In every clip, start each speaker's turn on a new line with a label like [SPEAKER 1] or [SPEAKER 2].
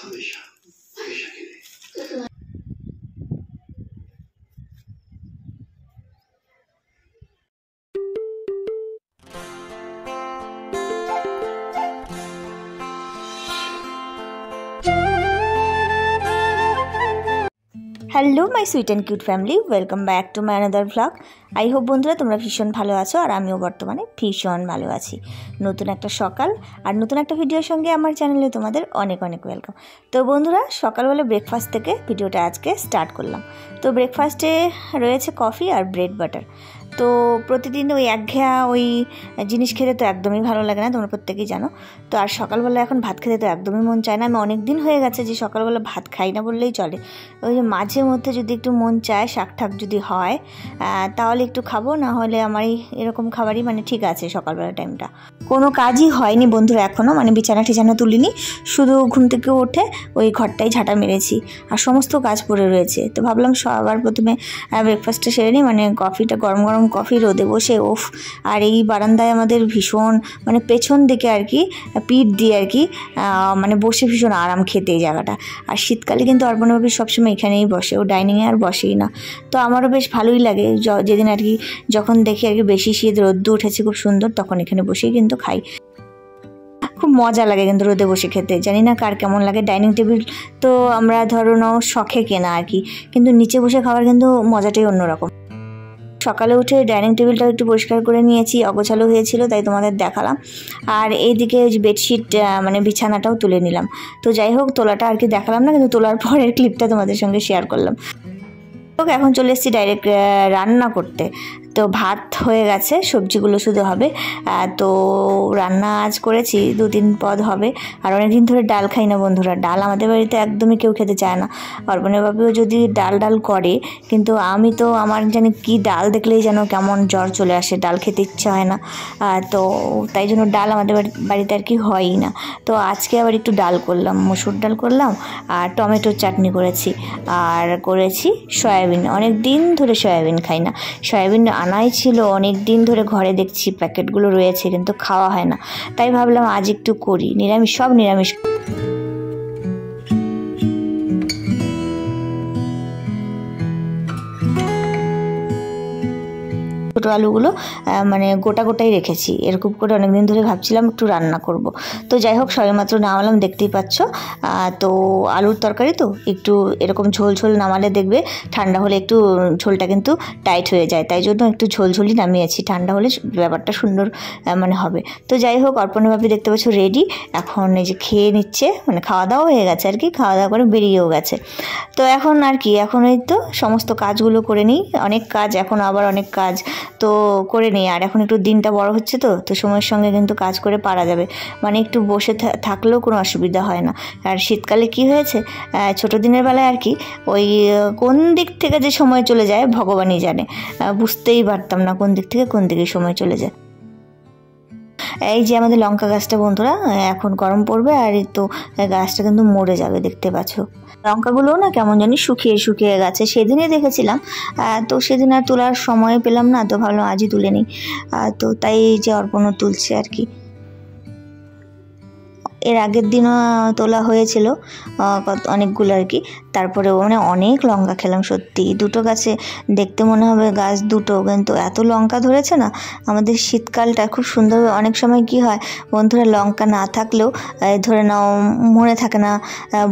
[SPEAKER 1] हमेशा हमेशा के लिए।
[SPEAKER 2] Hello my sweet and cute family, welcome back to my another vlog. I hope বন্ধুরা তোমরা ভীষণ ভালো আছো, আর আমিও বর্তমানে ভীষণ ভালো আছি। নতুন একটা সকাল আর নতুন একটা ভিডিওর সঙ্গে আমার চ্যানেলে তোমাদের অনেক অনেক ওয়েলকাম। তো বন্ধুরা, সকালবেলা ব্রেকফাস্ট থেকে ভিডিওটা আজকে স্টার্ট করলাম। তো ব্রেকফাস্টে রয়েছে কফি আর ব্রেড বাটার। তো প্রতিদিন ওই একঘেয়া ওই জিনিস খেতে তো একদমই ভালো লাগে না, তোমরা প্রত্যেকেই জানো। তো আর সকালবেলা এখন ভাত খেতে তো একদমই মন চায় না। আমি অনেক দিন হয়ে গেছে যে সকালবেলা ভাত খাই না বললেই চলে। ওই যে মাঝে মধ্যে যদি একটু মন চায়, শাক ঠাক যদি হয় তাহলে একটু খাবো, না হলে আমারই এরকম খাবারই মানে ঠিক আছে। সকালবেলা টাইমটা কোনো কাজই হয়নি বন্ধুরা এখনও, মানে বিছানা টিছানা তুলিনি, শুধু ঘুম থেকে উঠে ওই ঘরটাই ঝাঁটা মেরেছি আর সমস্ত কাজ পড়ে রয়েছে। তো ভাবলাম সবার প্রথমে ব্রেকফাস্টটা সেরে নিই, মানে কফিটা গরম গরম কফি রোদে বসে ওফ। আর এই বারান্দায় আমাদের ভীষণ মানে পেছন দিকে আর কি পিঠ দিয়ে আর কি মানে বসে ভীষণ আরাম খেতে এই জায়গাটা। আর শীতকালে কিন্তু অর্পণভাবে সবসময় এখানেই বসে, ও ডাইনিংয়ে আর বসেই না। তো আমারও বেশ ভালোই লাগে যেদিন আর কি যখন দেখি আর কি বেশি শীত, রোদ্দু উঠেছে খুব সুন্দর, তখন এখানে বসেই কিন্তু খাই। খুব মজা লাগে কিন্তু রোদে বসে খেতে। জানি না কার কেমন লাগে। ডাইনিং টেবিল তো আমরা ধরো নাও শখে কেনা আর কি, কিন্তু নিচে বসে খাওয়ার কিন্তু মজাটাই অন্যরকম। সকালে উঠে ডাইনিং টেবিলটাও একটু পরিষ্কার করে নিয়েছি, অগোছালো হয়েছিল তাই তোমাদের দেখালাম। আর এইদিকে বেডশিট মানে বিছানাটাও তুলে নিলাম। তো যাই হোক, তোলাটা আর কি দেখালাম না, কিন্তু তোলার পরের ক্লিপটা তোমাদের সঙ্গে শেয়ার করলাম। এখন চলে এসেছি ডাইরেক্ট রান্না করতে। তো ভাত হয়ে গেছে, সবজিগুলো শুধু হবে। তো রান্না আজ করেছি 2-3 পদ হবে। আর অনেকদিন ধরে ডাল খাই না বন্ধুরা। ডাল আমাদের বাড়িতে একদমই কেউ খেতে চায় না। অর্পণের বাবুও যদি ডাল করে, কিন্তু আমি তো আমার জানি কি ডাল দেখলেই যেন কেমন জ্বর চলে আসে, ডাল খেতে ইচ্ছা হয় না। তো তাই জন্য ডাল আমাদের বাড়িতে আর কি হয়ই না। তো আজকে আবার একটু ডাল করলাম, মসুর ডাল করলাম আর টমেটোর চাটনি করেছি। আর করেছি সয়াবিন। অনেক দিন ধরে সয়াবিন খাই না। সয়াবিন আনাই ছিল অনেক দিন ধরে, ঘরে দেখছি প্যাকেটগুলো রয়েছে কিন্তু খাওয়া হয় না। তাই ভাবলাম আজ একটু করি, নিরামিষ, সব নিরামিষ। ছোটো আলুগুলো মানে গোটাই রেখেছি, এরকম করে অনেকদিন ধরে ভাবছিলাম একটু রান্না করব। তো যাই হোক, সবেমাত্র নামালাম, দেখতেই পাচ্ছ। তো আলুর তরকারি তো একটু এরকম ঝোল নামালে দেখবে ঠান্ডা হলে একটু ঝোলটা কিন্তু টাইট হয়ে যায়, তাই জন্য একটু ঝোলই নামিয়েছি। ঠান্ডা হলে ব্যাপারটা সুন্দর মানে হবে। তো যাই হোক, অর্পণভাবে দেখতে পাচ্ছ রেডি। এখন এই যে খেয়ে নিচ্ছে, মানে খাওয়া দাওয়া হয়ে গেছে আর কি, খাওয়া দাওয়া করে বেরিয়েও গেছে। তো এখন আর কি, এখন এই তো সমস্ত কাজগুলো করে নিই। অনেক কাজ, এখন আবার অনেক কাজ তো করে নিই। আর এখন একটু দিনটা বড় হচ্ছে, তো সময়ের সঙ্গে কিন্তু কাজ করে পারা যাবে, মানে একটু বসে থাকলেও কোনো অসুবিধা হয় না। আর শীতকালে কি হয়েছে, ছোটো দিনের বেলায় আর কি ওই কোন দিক থেকে যে সময় চলে যায় ভগবানই জানে, বুঝতেই পারতাম না কোন দিক থেকে কোন দিকে সময় চলে যায়। এই যে আমাদের লঙ্কা গাছটা বন্ধুরা, এখন গরম পড়বে আর এই তো গাছটা কিন্তু মরে যাবে, দেখতে পাচ্ছ। লঙ্কাগুলোও না কেমন জানি শুকিয়ে গেছে। সেদিনই দেখেছিলাম, তো সেদিন আর তোলার সময় পেলাম না, তো ভাবলাম আজই তুলে নিই। তো তাই যে অর্পণও তুলছে আর কি। এর আগের দিনও তোলা হয়েছিল অনেকগুলো আর কি। তারপরে মানে অনেক লঙ্কা খেলাম সত্যি। দুটো গাছে দেখতে মনে হবে গাছ দুটো, কিন্তু এত লঙ্কা ধরেছে না। আমাদের শীতকালটা খুব সুন্দর। অনেক সময় কি হয় বন্ধুরা, লঙ্কা না থাকলেও ধরে নাও মনে থাকে না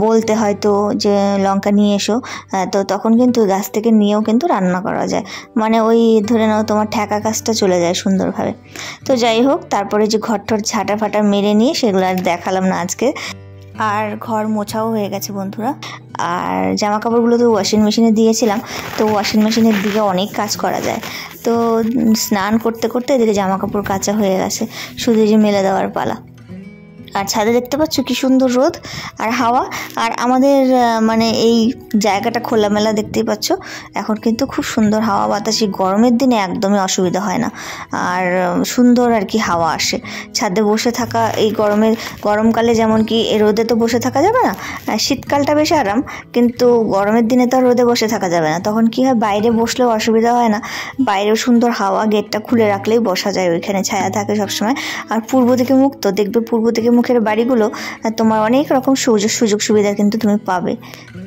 [SPEAKER 2] বলতে, হয়তো যে লঙ্কা নিয়ে এসো, তো তখন কিন্তু গাছ থেকে নিয়েও কিন্তু রান্না করা যায়। মানে ওই ধরে নাও তোমার ঠেকা গাছটা চলে যায় সুন্দরভাবে। তো যাই হোক, তারপরে যে ঘরটর ঝাঁটা ফাটা মেরে নিয়ে সেগুলো আর দেখালাম না আজকে। আর ঘর মোছাও হয়ে গেছে বন্ধুরা। আর জামা কাপড়গুলো তো ওয়াশিং মেশিনে দিয়েছিলাম। তো ওয়াশিং মেশিনের দিকে অনেক কাজ করা যায়। তো স্নান করতে করতে এদিকে জামা কাপড় কাচা হয়ে গেছে, শুধু যে মেলে দেওয়ার পালা। আর ছাদে দেখতে পাচ্ছ কি সুন্দর রোদ আর হাওয়া। আর আমাদের মানে এই জায়গাটা খোলামেলা, দেখতেই পাচ্ছ। এখন কিন্তু খুব সুন্দর হাওয়া বাতাসি, গরমের দিনে একদমই অসুবিধা হয় না। আর সুন্দর আর কি হাওয়া আসে। ছাদে বসে থাকা এই গরমকালে যেমন কি রোদে তো বসে থাকা যাবে না, শীতকালটা বেশ আরাম, কিন্তু গরমের দিনে তো আর রোদে বসে থাকা যাবে না। তখন কি হয়, বাইরে বসলেও অসুবিধা হয় না, বাইরেও সুন্দর হাওয়া, গেটটা খুলে রাখলেই বসা যায়, ওইখানে ছায়া থাকে সবসময়। আর পূর্ব দিকে মুখ, তো দেখবে পূর্ব দিকে মুখের বাড়িগুলো তোমার অনেক রকম সুযোগ সুবিধা কিন্তু তুমি পাবে।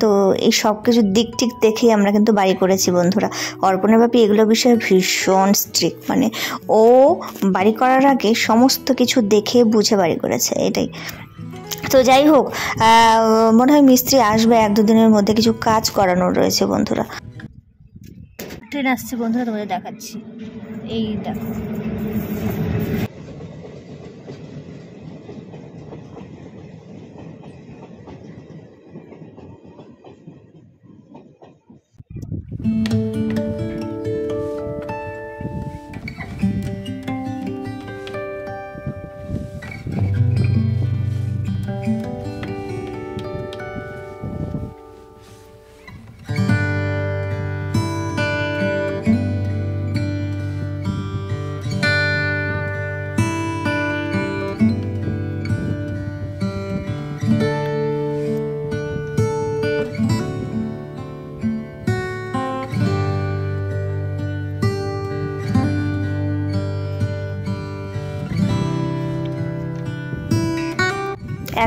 [SPEAKER 2] তো এই সব কিছু দিক ঠিক দেখেই আমরা কিন্তু বাড়ি করেছি বন্ধুরা। অর্পণের বাপি এগুলো বিষয়ে ভীষণ স্ট্রিক্ট, মানে ও বাড়ি করার আগে সমস্ত কিছু দেখে বুঝে বাড়ি করেছে, এটাই। তো যাই হোক, মনে হয় মিস্ত্রি আসবে 1-2 দিনের মধ্যে, কিছু কাজ করানোর রয়েছে বন্ধুরা। ট্রেন আসছে বন্ধুরা, তোমাদের দেখাচ্ছি, এই দেখো।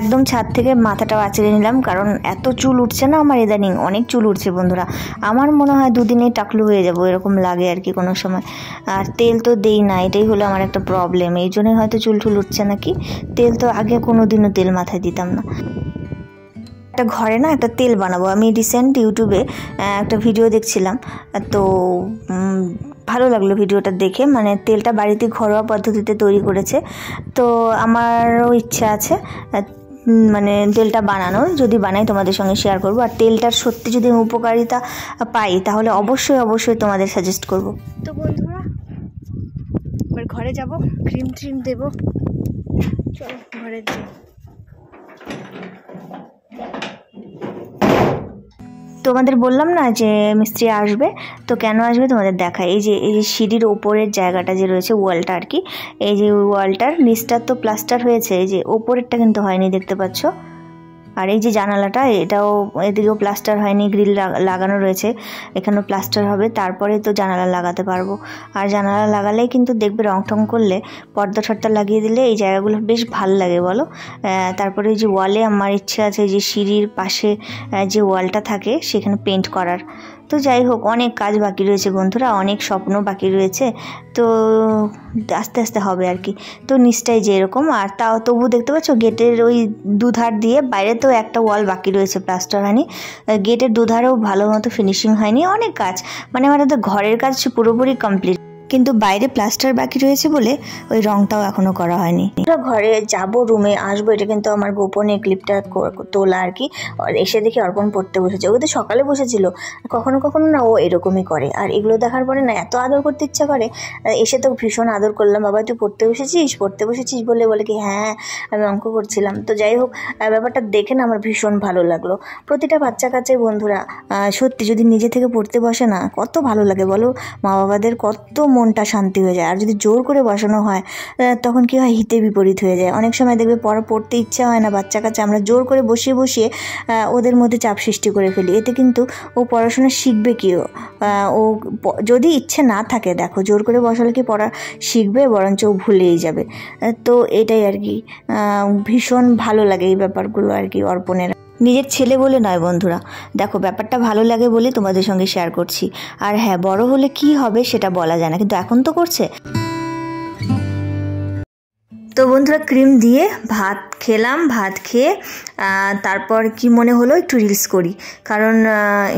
[SPEAKER 2] একদম ছাদ থেকে মাথাটা বাঁচিয়ে নিলাম, কারণ এত চুল উঠছে না আমার ইদানিং, অনেক চুল উঠছে বন্ধুরা। আমার মনে হয় 2 দিনেই টাকলু হয়ে যাবো এরকম লাগে আর কি কোনো সময়। আর তেল তো দেই না, এটাই হলো আমার একটা প্রবলেম, এই জন্যই হয়তো চুল উঠছে নাকি। তেল তো আগে কোনো দিনও তেল মাথায় দিতাম না। একটা ঘরে না একটা তেল বানাবো, আমি রিসেন্ট ইউটিউবে একটা ভিডিও দেখছিলাম, তো ভালো লাগলো ভিডিওটা দেখে। মানে তেলটা বাড়িতে ঘরোয়া পদ্ধতিতে তৈরি করেছে, তো আমারও ইচ্ছা আছে মানে তেলটা বানানোর। যদি বানাই তোমাদের সঙ্গে শেয়ার করব। আর তেলটার সত্যি যদি উপকারিতা পাই তাহলে অবশ্যই তোমাদের সাজেস্ট করব। তো বন্ধুরা এবার ঘরে যাব, ক্রিম দেব, চলো ঘরে যাই। তোমাদের বললাম না যে মিস্ত্রি আসবে, তো কেন আসবে তোমাদের দেখায়। এই যে সিঁড়ির ওপরের জায়গাটা যে রয়েছে, ওয়ালটা আর কি, এই যে ওয়ালটার নিচটা তো প্লাস্টার হয়েছে, এই যে ওপরেরটা কিন্তু হয়নি, দেখতে পাচ্ছ। আর এই যে জানালাটা, এটাও এদিকেও প্লাস্টার হয়নি, গ্রিল লাগানো রয়েছে, এখানেও প্লাস্টার হবে, তারপরে তো জানালা লাগাতে পারবো। আর জানালা লাগালেই কিন্তু দেখবে রং টং করলে, পর্দা ঠর্দা লাগিয়ে দিলে এই জায়গাগুলো বেশ ভাল লাগে বলো। তারপরে এই যে ওয়ালে আমার ইচ্ছে আছে যে সিঁড়ির পাশে যে ওয়ালটা থাকে সেখানে পেন্ট করার। তো যাই হোক, অনেক কাজ বাকি রয়েছে বন্ধুরা, অনেক স্বপ্ন বাকি রয়েছে, তো আস্তে আস্তে হবে আর কি। তো নিচটাই যে এরকম, আর তাও তবু দেখতে পাচ্ছ গেটের ওই দুধার দিয়ে, বাইরে তো একটা ওয়াল বাকি রয়েছে, প্লাস্টার হয়নি, গেটের দুধারেও ভালো মতো ফিনিশিং হয়নি, অনেক কাজ, মানে আমাদের ঘরের কাজ পুরোপুরি কমপ্লিট, কিন্তু বাইরে প্লাস্টার বাকি রয়েছে বলে ওই রংটাও এখনো করা হয়নি। ঘরে যাব, রুমে আসবো, এটা কিন্তু আমার গোপনে ক্লিপটা তোলা আর কি। এসে দেখি অর্পণ পড়তে বসেছে, ও তো সকালে বসেছিল, কখনো কখনো না ও এরকমই করে। আর এগুলো দেখার পরে না এত আদর করতে ইচ্ছা করে, এসে তো ভীষণ আদর করলাম, বাবা তুই পড়তে বসেছিস বলে কি হ্যাঁ আমি অঙ্ক করছিলাম। তো যাই হোক, ব্যাপারটা দেখে না আমার ভীষণ ভালো লাগলো। প্রতিটা বাচ্চা কাচ্চার বন্ধুরা সত্যি যদি নিজে থেকে পড়তে বসে না, কত ভালো লাগে বলো, মা বাবাদের কত মনটা শান্তি হয়ে যায়। আর যদি জোর করে বসানো হয় তখন কি হয়, হিতে বিপরীত হয়ে যায়। অনেক সময় দেখবে পড়তে ইচ্ছা হয় না বাচ্চা কাচ্চা, আমরা জোর করে বসিয়ে ওদের মধ্যে চাপ সৃষ্টি করে ফেলি, এতে কিন্তু ও পড়াশোনা শিখবে কি? ও যদি ইচ্ছে না থাকে, দেখো জোর করে বসালে কি পড়া শিখবে, বরঞ্চ ও ভুলেই যাবে। তো এটাই আর কি, ভীষণ ভালো লাগে এই ব্যাপারগুলো আর কি অর্পণের। নিজের ছেলে বলে নয় বন্ধুরা, দেখো ব্যাপারটা ভালো লাগে বলে তোমাদের সঙ্গে শেয়ার করছি। আর হ্যাঁ, বড় হলে কি হবে সেটা বলা যায় না, কিন্তু এখন তো করছে। তো বন্ধুরা ক্রিম দিয়ে ভাত খেলাম, ভাত খেয়ে তারপর কি মনে হলো একটু রিলস করি, কারণ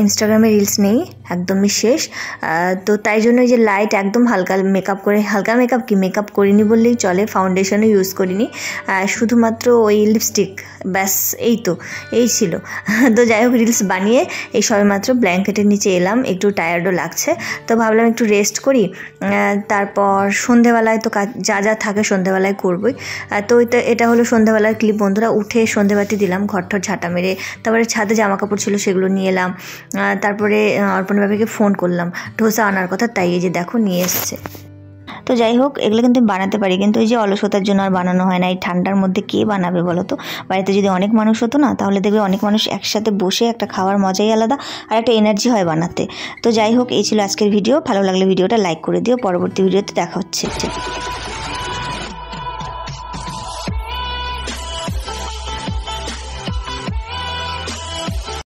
[SPEAKER 2] ইনস্টাগ্রামে রিলস নেই, একদমই শেষ। তো তাই জন্য যে লাইট একদম হালকা মেকআপ করিনি বললেই চলে, ফাউন্ডেশনও ইউজ করিনি, শুধুমাত্র ওই লিপস্টিক, ব্যাস এই ছিল। তো যাই হোক, রিলস বানিয়ে এই সবেমাত্র ব্ল্যাঙ্কেটের নিচে এলাম, একটু টায়ার্ডও লাগছে, তো ভাবলাম একটু রেস্ট করি। তারপর সন্ধেবেলায় তো যা থাকে সন্ধেবেলায় করবই। তো এটা হলো সন্ধেবেলার ক্লিপ বন্ধুরা। উঠে সন্ধেবাতি দিলাম, ঘরঠর ঝাঁটা মেরে, তারপরে ছাদে জামা কাপড় ছিল সেগুলো নিয়ে এলাম, তারপরে অর্পণ বাবাকে ফোন করলাম ধোসা আনার কথা, তাই এই যে দেখো নিয়ে এসছে। তো যাই হোক, এগুলো কিন্তু বানাতে পারি, কিন্তু এই যে অলসতার জন্য আর বানানো হয় না। এই ঠান্ডার মধ্যে কে বানাবে বলো তো? বাড়িতে যদি অনেক মানুষ হতো না, তাহলে দেখবে অনেক মানুষ একসাথে বসে একটা খাওয়ার মজাই আলাদা, আর একটা এনার্জি হয় বানাতে। তো যাই হোক, এই ছিল আজকের ভিডিও। ভালো লাগলে ভিডিওটা লাইক করে দিও, পরবর্তী ভিডিওতে দেখা হচ্ছে।